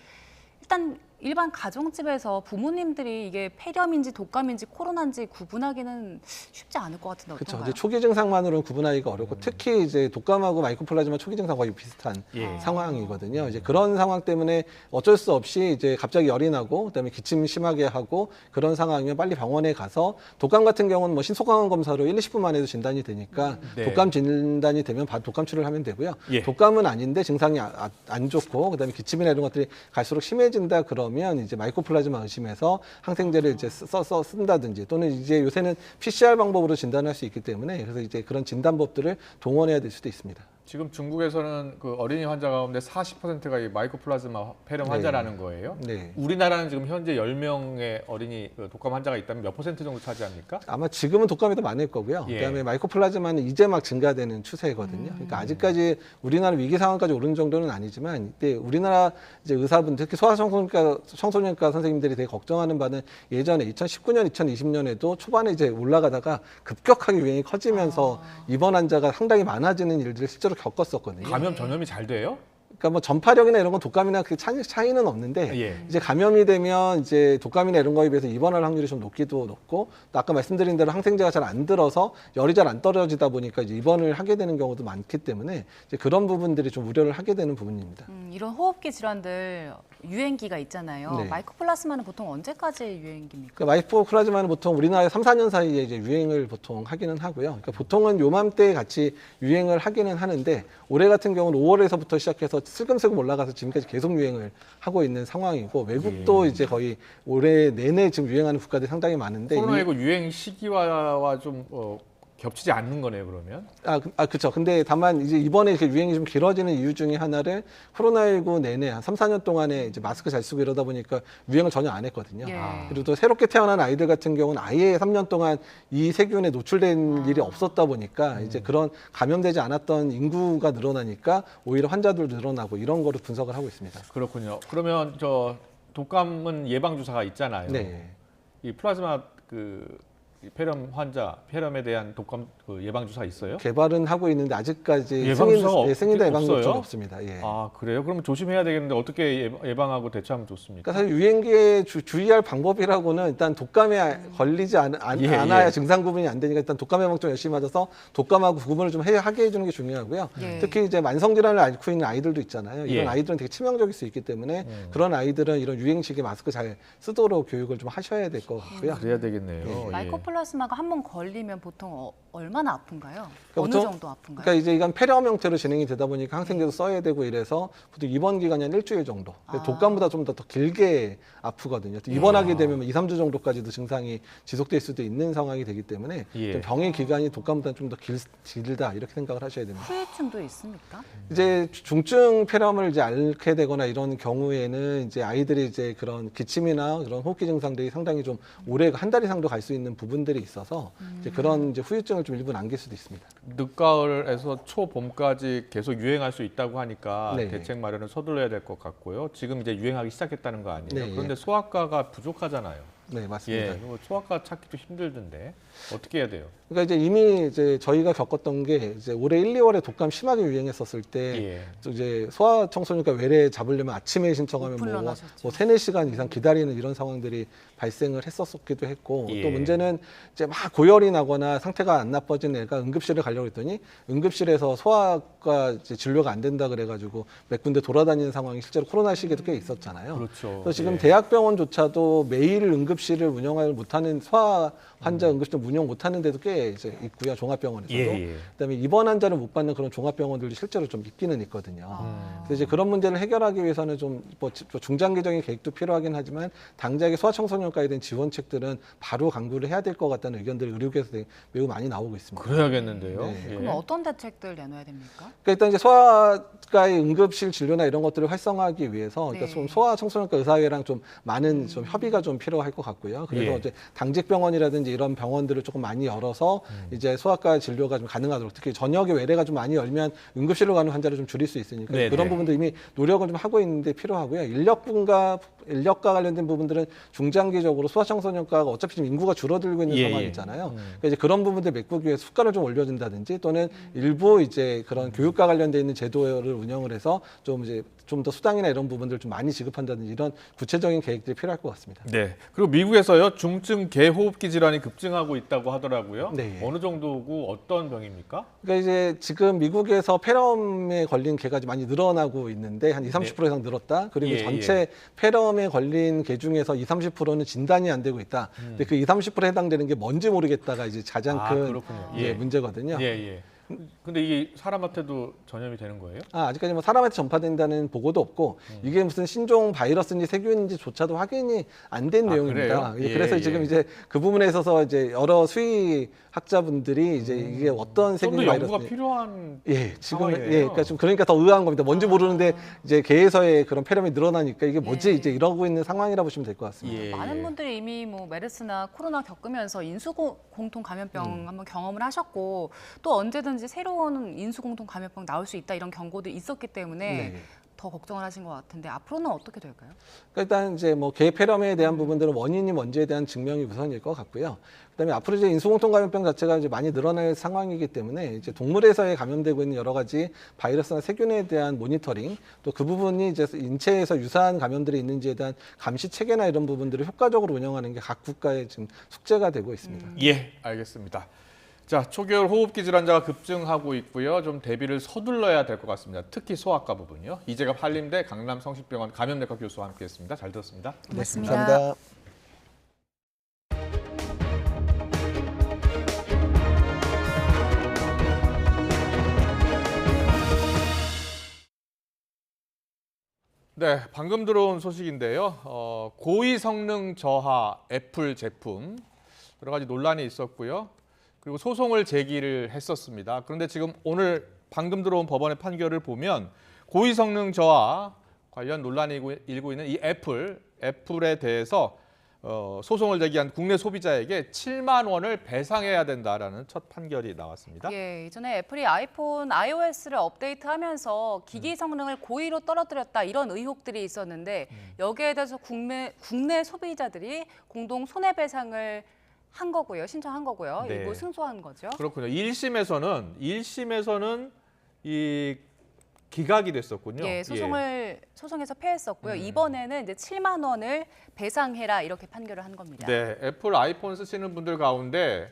일단 일반 가정집에서 부모님들이 이게 폐렴인지 독감인지 코로나인지 구분하기는 쉽지 않을 것 같은데 그렇죠. 어떤가요? 이제 초기 증상만으로는 구분하기가 어렵고 특히 이제 독감하고 마이코플라즈마 초기 증상 거의 비슷한 상황이거든요. 이제 그런 상황 때문에 어쩔 수 없이 이제 갑자기 열이 나고 그다음에 기침 심하게 하고 그런 상황이면 빨리 병원에 가서 독감 같은 경우는 뭐 신속항원 검사로 1-20분 만에도 진단이 되니까 독감 진단이 되면 바로 독감 치료를 하면 되고요. 독감은 아닌데 증상이 안 좋고 그다음에 기침이나 이런 것들이 갈수록 심해진다 그러면 이제 마이코플라즈마 의심해서 항생제를 이제 쓴다든지 또는 이제 요새는 PCR 방법으로 진단할 수 있기 때문에 그래서 이제 그런 진단법들을 동원해야 될 수도 있습니다. 지금 중국에서는 그 어린이 환자 가운데 40%가 이 마이코플라즈마 폐렴 환자라는 거예요. 네. 우리나라는 지금 현재 10명의 어린이 그 독감 환자가 있다면 몇 퍼센트 정도 차지합니까? 아마 지금은 독감이 더 많을 거고요. 예. 그다음에 마이코플라즈마는 이제 막 증가되는 추세거든요. 그러니까 아직까지 우리나라 위기 상황까지 오른 정도는 아니지만 이때 우리나라 이제 의사분들, 특히 소아청소년과 선생님들이 되게 걱정하는 바는 예전에 2019년, 2020년에도 초반에 이제 올라가다가 급격하게 유행이 커지면서 입원 환자가 상당히 많아지는 일들을 실제로 겪었었거든요. 감염 전염이 잘 돼요? 그러니까 뭐 전파력이나 이런 건 독감이나 그 차이는 없는데 예. 이제 감염이 되면 이제 독감이나 이런 거에 비해서 입원할 확률이 좀 높기도 높고 또 아까 말씀드린 대로 항생제가 잘 안 들어서 열이 잘 안 떨어지다 보니까 이제 입원을 하게 되는 경우도 많기 때문에 이제 그런 부분들이 좀 우려를 하게 되는 부분입니다. 이런 호흡기 질환들 유행기가 있잖아요. 네. 마이코플라스마는 보통 언제까지 유행기입니까? 그 마이코플라즈마는 보통 우리나라에 3, 4년 사이에 이제 유행을 보통 하기는 하고요. 그러니까 보통은 요맘때 같이 유행을 하기는 하는데 올해 같은 경우는 5월에서부터 시작해서 슬금슬금 올라가서 지금까지 계속 유행을 하고 있는 상황이고 외국도 이제 거의 올해 내내 지금 유행하는 국가들이 상당히 많은데 코로나19 유행 시기와 좀 겹치지 않는 거네요, 그러면? 그렇죠. 근데 다만 이제 이번에 이렇게 유행이 좀 길어지는 이유 중에 하나를 코로나19 내내 한 3, 4년 동안에 이제 마스크 잘 쓰고 이러다 보니까 유행을 전혀 안 했거든요. 예. 그리고 또 새롭게 태어난 아이들 같은 경우는 아예 3년 동안 이 세균에 노출된 일이 없었다 보니까 이제 그런 감염되지 않았던 인구가 늘어나니까 오히려 환자들 늘어나고 이런 거를 분석을 하고 있습니다. 그렇군요. 그러면 저 독감은 예방 주사가 있잖아요. 네. 이 플라즈마 이 폐렴에 대한 독감 예방 주사가 있어요? 개발은 하고 있는데 아직까지 예방 주사가 승인된 예방 없어요? 접종은 없습니다. 예. 아, 그래요? 그러면 조심해야 되겠는데 어떻게 예방하고 대처하면 좋습니까? 그러니까 사실 유행기에 주의할 방법이라고는 일단 독감에 걸리지 않아야 증상 구분이 안 되니까 일단 독감 예방좀 열심히 맞아서 독감하고 구분을 좀 하게 해주는 게 중요하고요. 특히 이제 만성 질환을 앓고 있는 아이들도 있잖아요. 이런 아이들은 되게 치명적일 수 있기 때문에 그런 아이들은 이런 유행 시기에 마스크 잘 쓰도록 교육을 좀 하셔야 될 것 같고요. 그래야 되겠네요. 예. 마이코플라스마가 한 번 걸리면 보통 얼마나 아픈가요? 그러니까 어느 정도 아픈가요? 그러니까 이제 이건 폐렴 형태로 진행이 되다 보니까 항생제도 써야 되고 이래서 보통 입원 기간이 한 일주일 정도. 독감보다 좀 더 길게 아프거든요. 입원하게 되면 2, 3주 정도까지도 증상이 지속될 수도 있는 상황이 되기 때문에 좀 병의 기간이 독감보다 좀 더 길다 이렇게 생각을 하셔야 됩니다. 후유증도 있습니까? 이제 중증 폐렴을 이제 앓게 되거나 이런 경우에는 이제 아이들이 이제 그런 기침이나 그런 호흡기 증상들이 상당히 좀 오래 한 달 이상도 갈 수 있는 부분들이 있어서 이제 그런 이제 후유증을 좀 일부 남길 수도 있습니다. 늦가을에서 초봄까지 계속 유행할 수 있다고 하니까 네. 대책 마련을 서둘러야 될 것 같고요. 지금 이제 유행하기 시작했다는 거 아니에요? 네. 그런데 소아과가 부족하잖아요. 네, 맞습니다. 예, 소아과 찾기도 힘들던데 어떻게 해야 돼요? 그러니까 이제 이미 이제 저희가 겪었던 게 이제 올해 1, 2월에 독감 심하게 유행했었을 때 이제 소아청소년과 외래 잡으려면 아침에 신청하면 뭐 3, 4시간 이상 기다리는 이런 상황들이 발생을 했었기도 했고 또 문제는 이제 막 고열이 나거나 상태가 안 나빠진 애가 응급실을 가려고 했더니 응급실에서 소아과 이제 진료가 안 된다 그래가지고 몇 군데 돌아다니는 상황이 실제로 코로나 시기에도 꽤 있었잖아요. 그렇죠. 그래서 지금 대학병원조차도 매일 응급실을 운영을 못하는 소아 환자 응급실 운영 못하는 데도 꽤 이제 있고요. 종합병원에서도. 그다음에 입원 환자를 못 받는 그런 종합병원들도 실제로 좀 있기는 있거든요. 그래서 이제 그런 문제를 해결하기 위해서는 좀 뭐 중장기적인 계획도 필요하긴 하지만 당장의 소아청소년과에 대한 지원책들은 바로 강구를 해야 될 것 같다는 의견들이 의료계에서 매우 많이 나오고 있습니다. 그래야겠는데요. 네. 그럼 어떤 대책들 내놔야 됩니까? 그러니까 일단 이제 소아과의 응급실 진료나 이런 것들을 활성화하기 위해서 그러니까 좀 소아청소년과 의사회랑 좀 많은 좀 협의가 좀 필요할 것 같고요. 그래서 이제 당직병원이라든지 이런 병원들을 조금 많이 열어서 이제 소아과 진료가 좀 가능하도록 특히 저녁에 외래가 좀 많이 열면 응급실로 가는 환자를 좀 줄일 수 있으니까 그런 부분도 이미 노력을 좀 하고 있는데 필요하고요. 인력과 관련된 부분들은 중장기적으로 소아청소년과가 어차피 지금 인구가 줄어들고 있는 상황이잖아요. 그러니까 이제 그런 부분들 메꾸기 위해 수가를 좀 올려준다든지 또는 일부 이제 그런 교육과 관련돼 있는 제도를 운영을 해서 좀 이제 좀 더 수당이나 이런 부분들을 좀 많이 지급한다든지 이런 구체적인 계획들이 필요할 것 같습니다. 네. 그리고 미국에서요 중증 개호흡기 질환이 급증하고 있다고 하더라고요. 네. 어느 정도고 어떤 병입니까? 그러니까 이제 지금 미국에서 폐렴에 걸린 개가 많이 늘어나고 있는데 한 20, 30% 이상 늘었다. 그리고 전체 폐렴에 걸린 개 중에서 20, 30%는 진단이 안 되고 있다. 근데 그 20, 30%에 해당되는 게 뭔지 모르겠다가 이제 가장 큰 문제거든요. 근데 이게 사람한테도 전염이 되는 거예요? 아직까지 뭐 사람한테 전파된다는 보고도 없고 이게 무슨 신종 바이러스인지 세균인지조차도 확인이 안 된 내용입니다. 그래요? 그래서 지금 이제 그 부분에 있어서 이제 여러 수의 학자분들이 이제 이게 어떤 세균 좀더 연구가 바이러스 필요한 지금 상황이에요. 그러니까 좀 그러니까 더 의아한 겁니다. 뭔지 모르는데 이제 개에서의 그런 폐렴이 늘어나니까 이게 뭐지 이제 이러고 있는 상황이라 보시면 될 것 같습니다. 많은 분들이 이미 뭐 메르스나 코로나 겪으면서 인수공통 감염병 한번 경험을 하셨고 또 언제든지 새로운 인수공통 감염병 나올 수 있다 이런 경고도 있었기 때문에 더 걱정을 하신 것 같은데 앞으로는 어떻게 될까요? 그러니까 일단 이제 뭐 개 폐렴에 대한 부분들은 원인이 뭔지에 대한 증명이 우선일 것 같고요. 그다음에 앞으로 이제 인수공통 감염병 자체가 이제 많이 늘어날 상황이기 때문에 이제 동물에서의 감염되고 있는 여러 가지 바이러스나 세균에 대한 모니터링 또 그 부분이 이제 인체에서 유사한 감염들이 있는지에 대한 감시 체계나 이런 부분들을 효과적으로 운영하는 게 각 국가의 지금 숙제가 되고 있습니다. 예, 알겠습니다. 자, 초겨울 호흡기 질환자가 급증하고 있고요. 좀 대비를 서둘러야 될 것 같습니다. 특히 소아과 부분이요. 이재갑 한림대 강남성심병원 감염내과 교수와 함께했습니다. 잘 들었습니다. 고맙습니다. 감사합니다. 네, 방금 들어온 소식인데요. 고위 성능 저하 애플 제품 여러 가지 논란이 있었고요. 그리고 소송을 제기를 했었습니다. 그런데 지금 오늘 방금 들어온 법원의 판결을 보면 고위 성능 저하 관련 논란이 일고 있는 이 애플에 대해서 소송을 제기한 국내 소비자에게 7만 원을 배상해야 된다라는 첫 판결이 나왔습니다. 예, 이전에 애플이 아이폰 iOS를 업데이트하면서 기기 성능을 고의로 떨어뜨렸다 이런 의혹들이 있었는데 여기에 대해서 국내 소비자들이 공동 손해배상을 한 거고요, 신청한 거고요. 네. 일부 승소한 거죠. 그렇군요. 1심에서는 이 기각이 됐었군요. 예, 소송에서 패했었고요. 이번에는 이제 7만 원을 배상해라 이렇게 판결을 한 겁니다. 네, 애플 아이폰 쓰시는 분들 가운데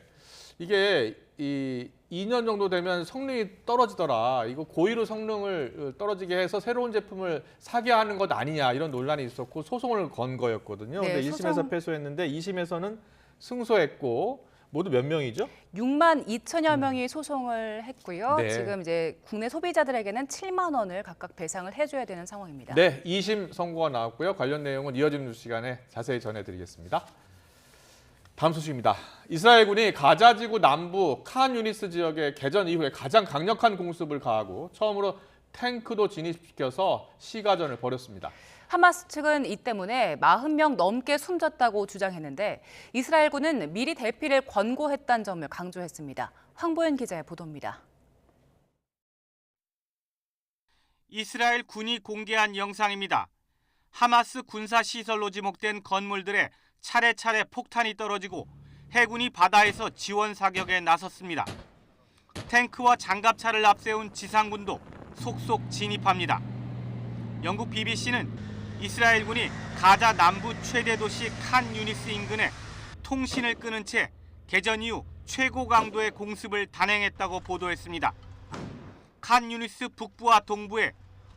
이게 이 2년 정도 되면 성능이 떨어지더라. 이거 고의로 성능을 떨어지게 해서 새로운 제품을 사게 하는 것 아니냐 이런 논란이 있었고 소송을 건 거였거든요. 네, 근데 1심에서 패소했는데 2심에서는 승소했고 모두 몇 명이죠? 6만 2천여 명이 소송을 했고요. 네. 지금 이제 국내 소비자들에게는 7만 원을 각각 배상을 해줘야 되는 상황입니다. 네, 2심 선고가 나왔고요. 관련 내용은 이어지는 뉴스 시간에 자세히 전해드리겠습니다. 다음 소식입니다. 이스라엘군이 가자지구 남부 칸 유니스 지역의 개전 이후에 가장 강력한 공습을 가하고 처음으로 탱크도 진입시켜서 시가전을 벌였습니다. 하마스 측은 이 때문에 40명 넘게 숨졌다고 주장했는데 이스라엘군은 미리 대피를 권고했다는 점을 강조했습니다. 황보현 기자의 보도입니다. 이스라엘 군이 공개한 영상입니다. 하마스 군사시설로 지목된 건물들에 차례차례 폭탄이 떨어지고 해군이 바다에서 지원 사격에 나섰습니다. 탱크와 장갑차를 앞세운 지상군도 속속 진입합니다. 영국 BBC는 이스라엘군이 가자 남부 최대 도시 칸 유니스 인근에 통신을 끊은 채 개전 이후 최고 강도의 공습을 단행했다고 보도했습니다. 칸 유니스 북부와 동부에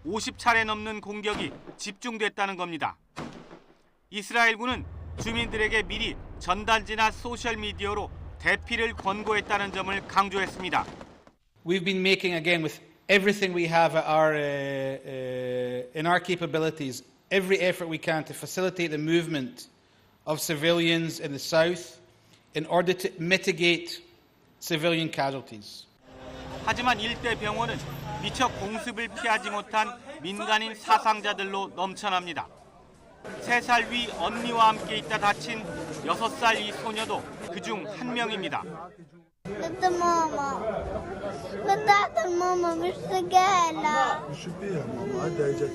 50차례 넘는 공격이 집중됐다는 겁니다. 이스라엘군은 주민들에게 미리 전단지나 소셜미디어로 대피를 권고했다는 점을 강조했습니다. We've been making again with everything we have at in our capabilities, every effort we can to facilitate the movement of civilians in the south in order to mitigate civilian casualties. 하지만 일대 병원은 미처 공습을 피하지 못한 민간인 사상자들로 넘쳐납니다. 3살 위 언니와 함께 있다 다친 6살 이 소녀도 그중 한 명입니다. بدي ماما بدي ماما مش سجالة شو فيها ماما عندها اجت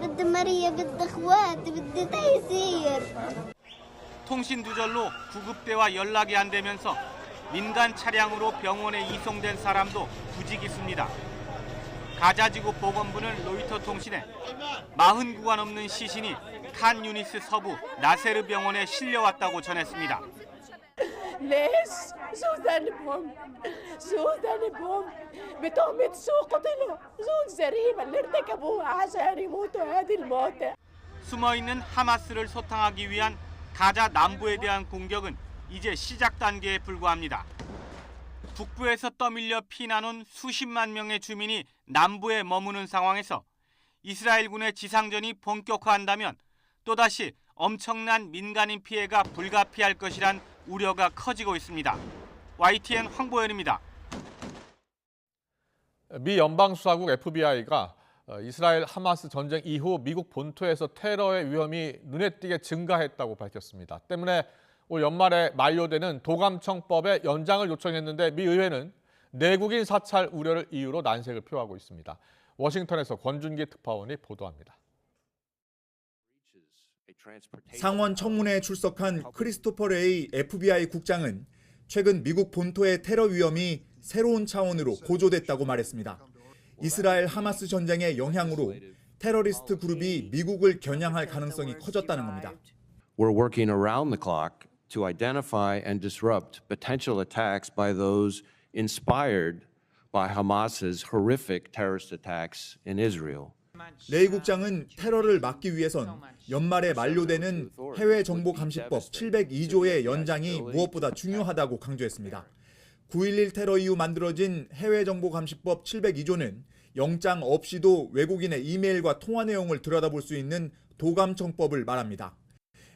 بدي ماريا بدي اخواتي بدي تيسير 통신 두절로 구급대와 연락이 안 되면서 민간 차량으로 병원에 이송된 사람도 부지기수입니다. 가자지구 보건부는 로이터 통신에 40구가 넘는 시신이 칸 유니스 서부 나세르 병원에 실려왔다고 전했습니다. ليش؟ شو ذنبهم؟ شو ذنبهم؟ بتهمة شو قتلوا؟ شو الجريمة اللي ارتكبوها عشان يموتوا هذه الموتى؟ 숨어있는 하마스를 소탕하기 위한 가자 남부에 대한 공격은 이제 시작 단계에 불과합니다. 북부에서 떠밀려 피난온 수십만 명의 주민이 남부에 머무는 상황에서 이스라엘군의 지상전이 본격화한다면 또다시 엄청난 민간인 피해가 불가피할 것이란 우려가 커지고 있습니다. YTN 황보현입니다. 미 연방수사국 FBI가 이스라엘 하마스 전쟁 이후 미국 본토에서 테러의 위험이 눈에 띄게 증가했다고 밝혔습니다. 때문에 올 연말에 만료되는 도감청법의 연장을 요청했는데 미 의회는 내국인 사찰 우려를 이유로 난색을 표하고 있습니다. 워싱턴에서 권준기 특파원이 보도합니다. 상원 청문회에 출석한 크리스토퍼 레이 FBI 국장은 최근 미국 본토의 테러 위험이 새로운 차원으로 고조됐다고 말했습니다. 이스라엘 하마스 전쟁의 영향으로 테러리스트 그룹이 미국을 겨냥할 가능성이 커졌다는 겁니다. We're working around the clock to identify and disrupt potential attacks by those inspired by Hamas's horrific terrorist attacks in Israel. 레이 국장은 테러를 막기 위해선 연말에 만료되는 해외정보감시법 702조의 연장이 무엇보다 중요하다고 강조했습니다. 9.11 테러 이후 만들어진 해외정보감시법 702조는 영장 없이도 외국인의 이메일과 통화 내용을 들여다볼 수 있는 도감청법을 말합니다.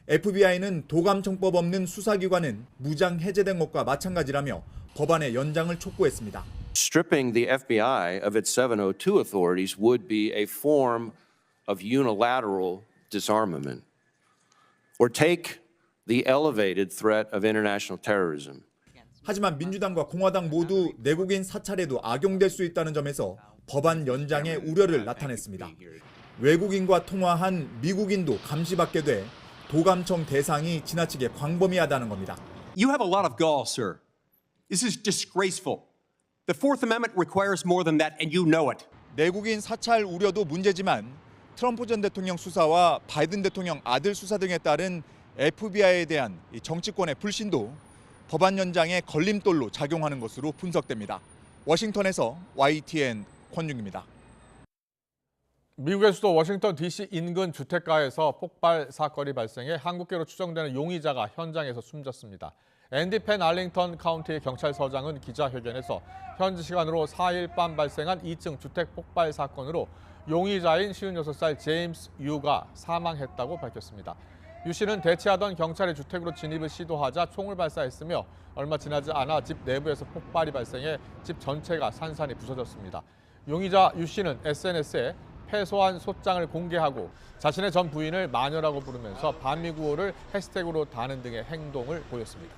FBI는 도감청법 없는 수사기관은 무장 해제된 것과 마찬가지라며 법안의 연장을 촉구했습니다. Stripping the FBI of its 702 authorities would be a form of unilateral disarmament. Or take the elevated threat of international terrorism. 하지만 민주당과 공화당 모두 내국인 사찰에도 악용될 수 있다는 점에서 법안 연장의 우려를 나타냈습니다. 외국인과 통화한 미국인도 감시받게 돼 도감청 대상이 지나치게 광범위하다는 겁니다. You have a lot of gall, sir. This is disgraceful. The Fourth Amendment requires more than that, and you know it. 내국인 사찰 우려도 문제지만 트럼프 전 대통령 수사와 바이든 대통령 아들 수사 등에 따른 FBI에 대한 정치권의 불신도 법안 연장의 걸림돌로 작용하는 것으로 분석됩니다. 워싱턴에서 YTN 권중입니다. 미국의 수도 워싱턴 DC 인근 주택가에서 폭발 사건이 발생해 한국계로 추정되는 용의자가 현장에서 숨졌습니다. 앤디 펜 알링턴 카운티 경찰서장은 기자회견에서 현지 시간으로 4일 밤 발생한 2층 주택 폭발 사건으로 용의자인 56살 제임스 유가 사망했다고 밝혔습니다. 유 씨는 대치하던 경찰의 주택으로 진입을 시도하자 총을 발사했으며 얼마 지나지 않아 집 내부에서 폭발이 발생해 집 전체가 산산이 부서졌습니다. 용의자 유 씨는 SNS에 패소한 소장을 공개하고 자신의 전 부인을 마녀라고 부르면서 반미구호를 해시태그로 다는 등의 행동을 보였습니다.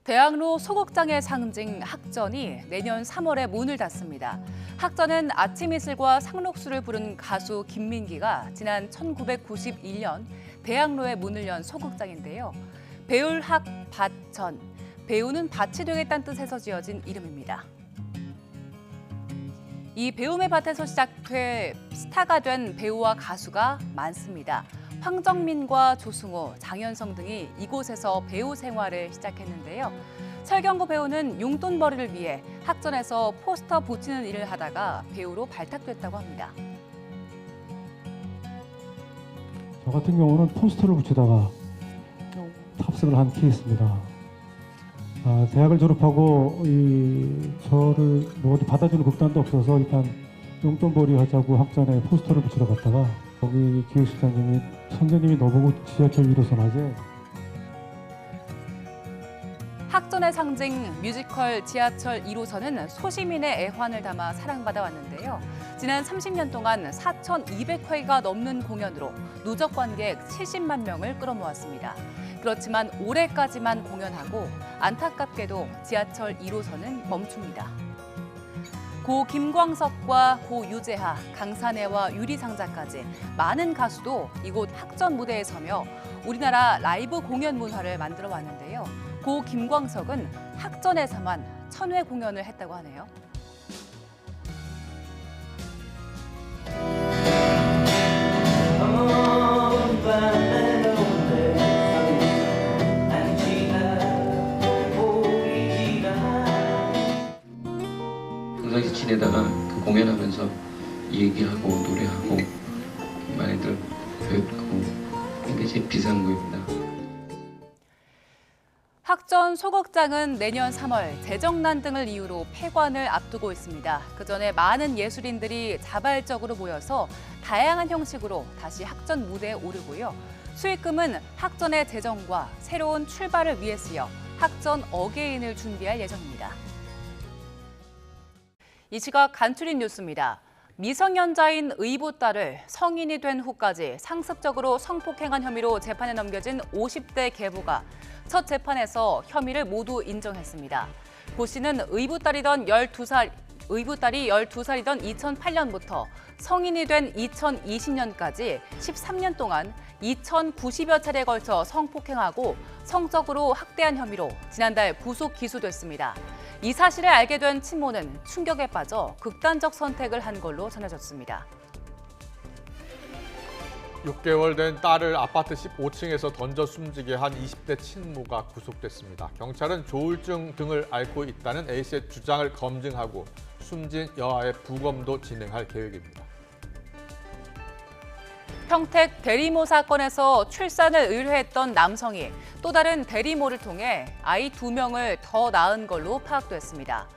대학로 소극장의 상징 학전이 내년 3월에 문을 닫습니다. 학전은 아침 이슬과 상록수를 부른 가수 김민기가 지난 1991년 대학로에 문을 연 소극장인데요. 배울학 밭전, 배우는 밭이 되겠다는 뜻에서 지어진 이름입니다. 이 배움의 밭에서 시작돼 스타가 된 배우와 가수가 많습니다. 황정민과 조승우, 장현성 등이 이곳에서 배우 생활을 시작했는데요. 설경구 배우는 용돈벌이를 위해 학전에서 포스터 붙이는 일을 하다가 배우로 발탁됐다고 합니다. 저 같은 경우는 포스터를 붙이다가 탑승을 한 케이스입니다. 대학을 졸업하고 저를 어디 받아주는 극단도 없어서 일단 용돈벌이 하자고 학전에 포스터를 붙이러 갔다가 거기 기획실장님이 선생님이 너보고 지하철 1호선 하재. 학전의 상징 뮤지컬 지하철 1호선은 소시민의 애환을 담아 사랑받아 왔는데요. 지난 30년 동안 4,200회가 넘는 공연으로 누적 관객 70만 명을 끌어모았습니다. 그렇지만 올해까지만 공연하고 안타깝게도 지하철 1호선은 멈춥니다. 고 김광석과 고 유재하, 강산혜와 유리상자까지 많은 가수도 이곳 학전 무대에 서며 우리나라 라이브 공연 문화를 만들어 왔는데요. 고 김광석은 학전에서만 1000회 공연을 했다고 하네요. 항상 지내다가 그 공연하면서 얘기하고 노래하고 많이들 듣고 이게 제 비상구입니다. 학전 소극장은 내년 3월 재정난 등을 이유로 폐관을 앞두고 있습니다. 그 전에 많은 예술인들이 자발적으로 모여서 다양한 형식으로 다시 학전 무대에 오르고요. 수익금은 학전의 재정과 새로운 출발을 위해 쓰여 학전 어게인을 준비할 예정입니다. 이 시각 간추린 뉴스입니다. 미성년자인 의붓 딸을 성인이 된 후까지 상습적으로 성폭행한 혐의로 재판에 넘겨진 50대 계부가 첫 재판에서 혐의를 모두 인정했습니다. 고 씨는 의붓 딸이 12살이던 2008년부터 성인이 된 2020년까지 13년 동안 2,090여 차례에 걸쳐 성폭행하고 성적으로 학대한 혐의로 지난달 구속 기소됐습니다. 이 사실을 알게 된 친모는 충격에 빠져 극단적 선택을 한 걸로 전해졌습니다. 6개월 된 딸을 아파트 15층에서 던져 숨지게 한 20대 친모가 구속됐습니다. 경찰은 조울증 등을 앓고 있다는 A씨의 주장을 검증하고 숨진 여아의 부검도 진행할 계획입니다. 평택 대리모 사건에서 출산을 의뢰했던 남성이 또 다른 대리모를 통해 아이 2명을 더 낳은 걸로 파악됐습니다.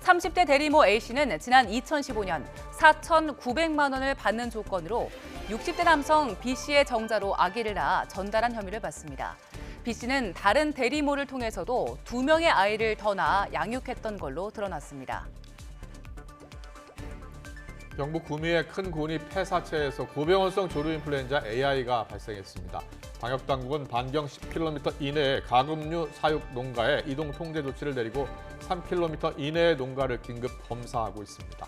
30대 대리모 A씨는 지난 2015년 4,900만 원을 받는 조건으로 60대 남성 B씨의 정자로 아기를 낳아 전달한 혐의를 받습니다. B씨는 다른 대리모를 통해서도 2명의 아이를 더 낳아 양육했던 걸로 드러났습니다. 경북 구미의 큰 고니 폐사체에서 고병원성 조류인플루엔자 AI가 발생했습니다. 방역당국은 반경 10km 이내의 가금류 사육 농가에 이동 통제 조치를 내리고 3km 이내의 농가를 긴급 검사하고 있습니다.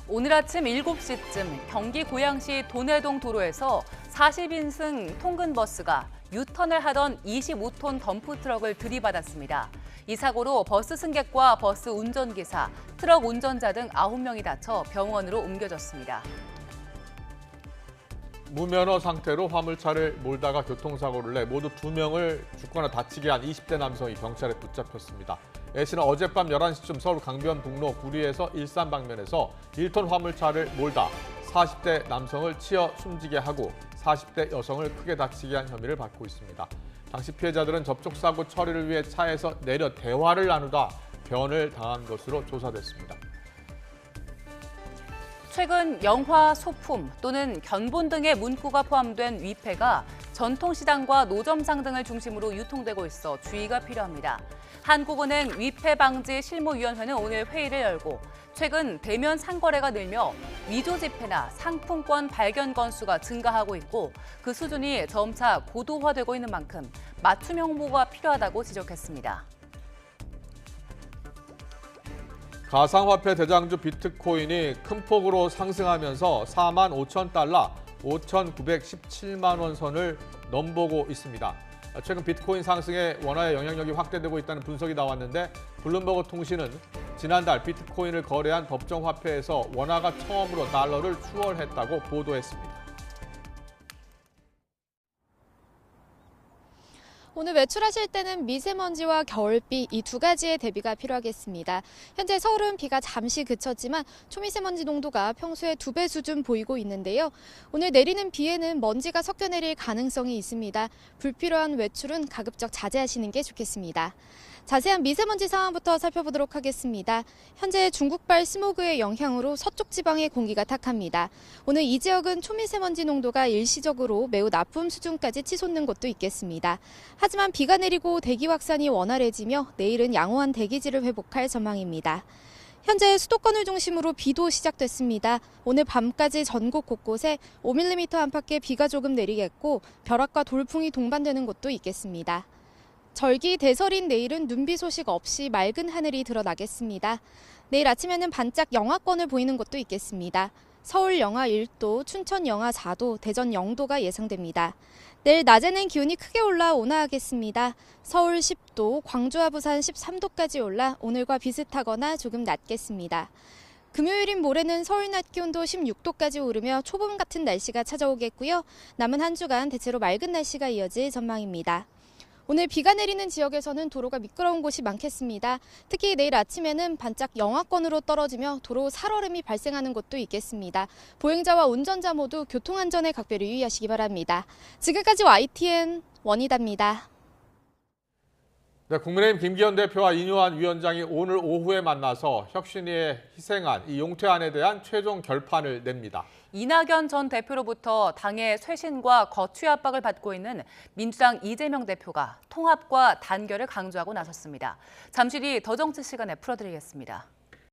오늘 아침 7시쯤 경기 고양시 도내동 도로에서 40인승 통근버스가 유턴을 하던 25톤 덤프트럭을 들이받았습니다. 이 사고로 버스 승객과 버스 운전기사, 트럭 운전자 등 9명이 다쳐 병원으로 옮겨졌습니다. 무면허 상태로 화물차를 몰다가 교통사고를 내 모두 2명을 죽거나 다치게 한 20대 남성이 경찰에 붙잡혔습니다. A씨는 어젯밤 11시쯤 서울 강변북로 구리에서 일산 방면에서 1톤 화물차를 몰다 40대 남성을 치어 숨지게 하고 40대 여성을 크게 다치게 한 혐의를 받고 있습니다. 당시 피해자들은 접촉사고 처리를 위해 차에서 내려 대화를 나누다 변을 당한 것으로 조사됐습니다. 최근 영화, 소품 또는 견본 등의 문구가 포함된 위패가 전통시장과 노점상 등을 중심으로 유통되고 있어 주의가 필요합니다. 한국은행 위패방지실무위원회는 오늘 회의를 열고 최근 대면 상거래가 늘며 위조지폐나 상품권 발견 건수가 증가하고 있고 그 수준이 점차 고도화되고 있는 만큼 맞춤 홍보가 필요하다고 지적했습니다. 가상화폐 대장주 비트코인이 큰 폭으로 상승하면서 45,000달러, 5,917만 원 선을 넘보고 있습니다. 최근 비트코인 상승에 원화의 영향력이 확대되고 있다는 분석이 나왔는데 블룸버그 통신은 지난달 비트코인을 거래한 법정 화폐에서 원화가 처음으로 달러를 추월했다고 보도했습니다. 오늘 외출하실 때는 미세먼지와 겨울비 이 두 가지의 대비가 필요하겠습니다. 현재 서울은 비가 잠시 그쳤지만 초미세먼지 농도가 평소의 2배 수준 보이고 있는데요. 오늘 내리는 비에는 먼지가 섞여 내릴 가능성이 있습니다. 불필요한 외출은 가급적 자제하시는 게 좋겠습니다. 자세한 미세먼지 상황부터 살펴보도록 하겠습니다. 현재 중국발 스모그의 영향으로 서쪽 지방의 공기가 탁합니다. 오늘 이 지역은 초미세먼지 농도가 일시적으로 매우 나쁨 수준까지 치솟는 곳도 있겠습니다. 하지만 비가 내리고 대기 확산이 원활해지며 내일은 양호한 대기질을 회복할 전망입니다. 현재 수도권을 중심으로 비도 시작됐습니다. 오늘 밤까지 전국 곳곳에 5mm 안팎의 비가 조금 내리겠고 벼락과 돌풍이 동반되는 곳도 있겠습니다. 절기 대설인 내일은 눈비 소식 없이 맑은 하늘이 드러나겠습니다. 내일 아침에는 반짝 영하권을 보이는 곳도 있겠습니다. 서울 영하 1도, 춘천 영하 4도, 대전 0도가 예상됩니다. 내일 낮에는 기온이 크게 올라 온화하겠습니다. 서울 10도, 광주와 부산 13도까지 올라 오늘과 비슷하거나 조금 낮겠습니다. 금요일인 모레는 서울 낮 기온도 16도까지 오르며 초봄 같은 날씨가 찾아오겠고요. 남은 한 주간 대체로 맑은 날씨가 이어질 전망입니다. 오늘 비가 내리는 지역에서는 도로가 미끄러운 곳이 많겠습니다. 특히 내일 아침에는 반짝 영하권으로 떨어지며 도로 살얼음이 발생하는 곳도 있겠습니다. 보행자와 운전자 모두 교통안전에 각별히 유의하시기 바랍니다. 지금까지 YTN 원희다입니다. 네, 국민의힘 김기현 대표와 이뉴한 위원장이 오늘 오후에 만나서 혁신위의 희생안, 이 용퇴안에 대한 최종 결판을 냅니다. 이낙연 전 대표로부터 당의 쇄신과 거취 압박을 받고 있는 민주당 이재명 대표가 통합과 단결을 강조하고 나섰습니다. 잠시 뒤 더 정치 시간에 풀어드리겠습니다.